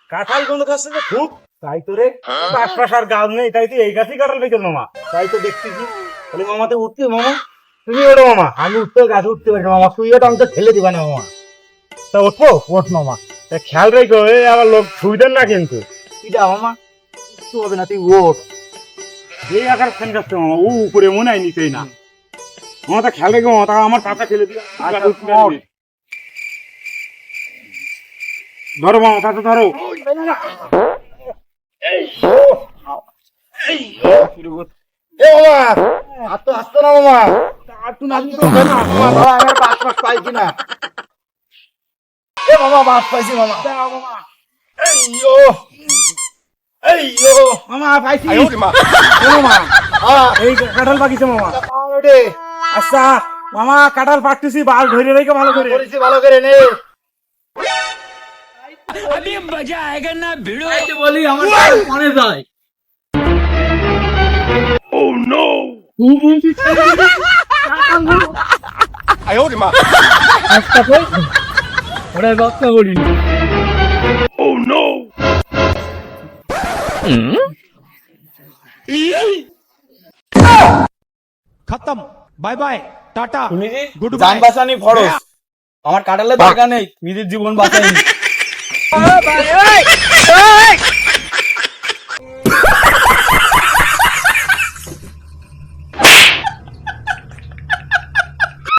কাঁঠাল কোন গাছে যে খুব তাই তো রে আশপাশ আর গাছ নেই তাই তো এই গাছই কাঁঠাল পেয়েছিল মামা তাই তো দেখতেছি তাহলে মামাতে উঠতে মামা তুমি ওঠো মামা আমি উঠতে গাছে উঠতে পারি মামা তুই ওটা আমি তো ঠেলে দিবা না মামা তা উঠবো ওঠ মামা খেয়াল রেখো আবার লোক সুবিধার না কিন্তু কিটা মামা কিছু হবে না তুই ওঠ এই আকার ফ্যান কাটছে মামা ও উপরে মনে হয় নিতেই না মামা তা খেয়াল রেখো মামা তা আমার পাতা ঠেলে দিও ধরো মামা পাতা ধরো আসতো না মামা একটু না বাস পাইছি না মামা বাস পাইছি মামা মামা পাইছি মামা এই কাঁঠাল পাকিছে মামা আচ্ছা মামা কাঁঠাল পাকতেছি বাল ধরে রেখে ভালো করে ভালো করে নে अभी मजा आएगा ना भिड़ो বলি আমার মনে যায় ওরা রক্ষা করিনি खत्म बाय बाय टाटा गुड জান बाय বাঁচানি ফরজ আমার কাটালে দরকার নেই নিজের জীবন বাঁচাই